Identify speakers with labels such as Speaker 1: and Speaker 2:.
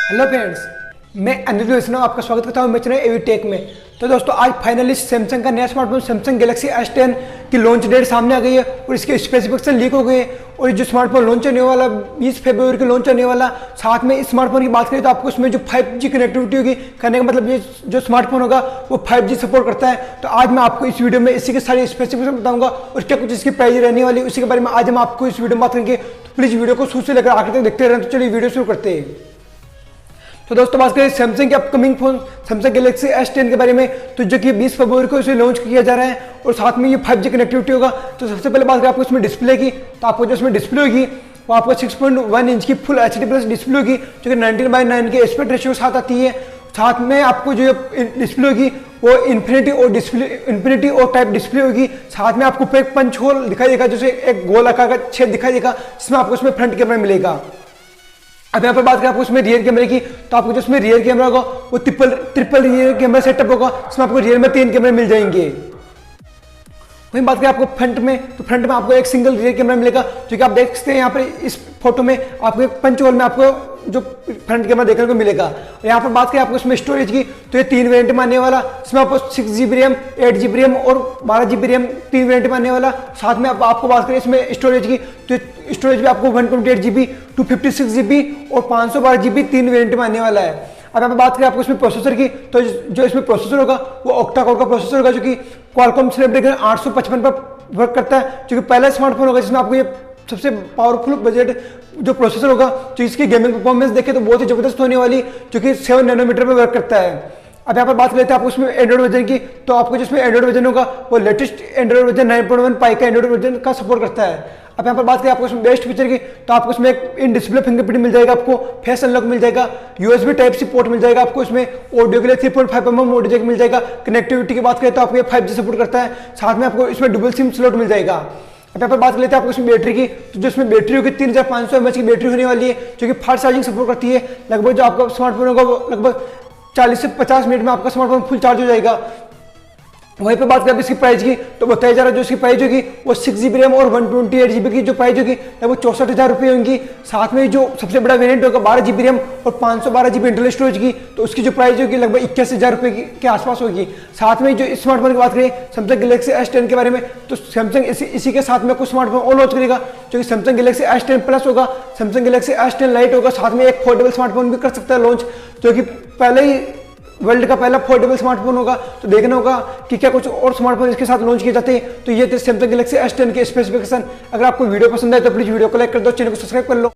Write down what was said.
Speaker 1: Hello friends, मैं अनिल आपका स्वागत करता हूं मेरे चैनल एवी टेक में। तो दोस्तों, आज फाइनली सैमसंग का नया स्मार्टफोन सैमसंग गैलेक्सी S10 की लॉन्च डेट सामने आ गई है और इसके स्पेसिफिकेशन लीक हो गए हैं। और जो स्मार्टफोन लॉन्च होने वाला 20 फरवरी को लॉन्च होने वाला, साथ में इस स्मार्टफोन की बात करें तो आपको इसमें जो 5G कनेक्टिविटी होगी, कहने का मतलब ये जो स्मार्टफोन होगा वो 5G सपोर्ट करता है। तो आज मैं आपको इस वीडियो में इसी के सारे स्पेसिफिकेशन बताऊंगा और क्या कुछ इसकी प्राइस रहने वाली है उसी के बारे में आज हम आपको इस वीडियो में बात करेंगे। तो प्लीज़ वीडियो को शुरू से लेकर आखिर तक देखते रहें। तो चलिए वीडियो शुरू करते हैं। तो दोस्तों, बात करें सैमसंग के upcoming phone Samsung Galaxy S10 के बारे में, तो जो कि 20 फरवरी को इसे लॉन्च किया जा रहा है और साथ में ये 5G कनेक्टिविटी होगा। तो सबसे पहले बात करें आपको इसमें डिस्प्ले की, तो आपको जो इसमें डिस्प्ले होगी वो आपको 6.1 इंच की फुल HD प्लस डिस्प्ले होगी, जो कि 19:9 के एस्पेक्ट रेशियो के साथ आती है। साथ में आपको जो डिस्प्ले होगी वो इन्फिनिटी और टाइप डिस्प्ले होगी। साथ में आपको एक पंच होल दिखाई देगा, जैसे एक गोल आकार का छेद दिखाई देगा, जिसमें आपको इसमें फ्रंट कैमरा मिलेगा। अब यहाँ पर बात करें आपको इसमें रियर कैमरे की, तो आपको जो इसमें रियर कैमरा होगा वो ट्रिपल रियर कैमरा सेटअप होगा, जिसमें आपको रियर में 3 कैमरे मिल जाएंगे। वहीं बात करें आपको फ्रंट में, तो फ्रंट में आपको एक सिंगल रियर कैमरा मिलेगा, जो कि आप देख सकते हैं यहाँ पर इस फोटो में आपको एक पंच होल में आपको जो फ्रंट कैमरा देखने को मिलेगा। और यहाँ पर बात करें आपको इसमें स्टोरेज की, तो ये 3 वेरिएंट में आने वाला, इसमें आपको 6GB रैम, 8GB रैम और 12GB रैम 3 वेरिएंट में आने वाला। साथ में आपको बात करें इसमें स्टोरेज की, तो स्टोरेज भी आपको 128GB, 256GB और 512GB 3 वेरिएंट में आने वाला है। अब यहाँ पर बात करें आपको इसमें प्रोसेसर की, तो जो इसमें प्रोसेसर होगा वो ऑक्टा कोर का प्रोसेसर होगा, जो कि क्वालकॉम स्नैपड्रैगन 855 पर वर्क करता है, जो कि पहला स्मार्टफोन होगा जिसमें आपको ये सबसे पावरफुल बजट जो प्रोसेसर होगा, जो इसकी गेमिंग परफॉर्मेंस देखे तो बहुत ही जबरदस्त होने वाली, जो कि 7 नैनोमीटर पर वर्क करता है। अब यहाँ पर बात लेते हैं आपको इसमें एंड्रॉइड वर्जन की, तो आपको जिसमें एंड्रॉइड वर्जन होगा वो लेटेस्ट एंड्रॉइड वर्जन 9.1 पाई का एंड्रॉइड वर्जन का सपोर्ट करता है। अब यहाँ पर बात करें आपको इसमें बेस्ट फीचर की, तो आपको इसमें एक इन डिस्प्ले फिंगरप्रिंट मिल जाएगा, आपको फेस अनलॉक मिल जाएगा, USB टाइप सी पोर्ट मिल जाएगा, आपको इसमें ऑडियो के लिए 3.5mm ऑडियो जैक मिल जाएगा। कनेक्टिविटी की बात करें तो आपको ये 5G सपोर्ट करता है। साथ में आपको इसमें डुबल सिम स्लॉट मिल जाएगा। अब यहाँ पर बात कर लेते हैं आपको इसमें बैटरी की, तो जो इसमें बैटरी होगी 3500 mAh की बैटरी होने वाली है, जो कि फास्ट चार्जिंग सपोर्ट करती है। लगभग जो आपका स्मार्टफोन होगा वो लगभग 40 से 50 मिनट में आपका स्मार्टफोन फुल चार्ज हो जाएगा। वहीं पे बात करें इसकी प्राइस की, तो बताया जा रहा है जो इसकी प्राइस होगी वो 6GB रैम और 128GB की जो प्राइस होगी लगभग 64,000 रुपये होंगी। साथ में जो सबसे बड़ा वेरिएंट होगा 12GB रैम और 512GB इंटरनल स्टोरेज की, तो उसकी जो प्राइस होगी लगभग 81,000 रुपये के आसपास होगी। साथ में जो स्मार्टफोन की बात करें सैमसंग गैलेक्सी S10 के बारे में, तो सैमसंग इसी के साथ में कुछ स्मार्टफोन और लॉन्च करेगा, जो कि सैमसंग गैलेक्सी S10 प्लस होगा, सैमसंग गैलेक्सी S10 लाइट होगा। साथ में एक फोल्डेबल स्मार्टफोन भी कर सकता है लॉन्च, जो कि पहले ही वर्ल्ड का पहला फोल्डेबल स्मार्टफोन होगा। तो देखना होगा कि क्या कुछ और स्मार्टफोन इसके साथ लॉन्च किए जाते हैं। तो ये थे सैमसंग गैलेक्सी S10 के स्पेसिफिकेशन। अगर आपको वीडियो पसंद है तो प्लीज वीडियो को लाइक कर दो, चैनल को सब्सक्राइब कर लो।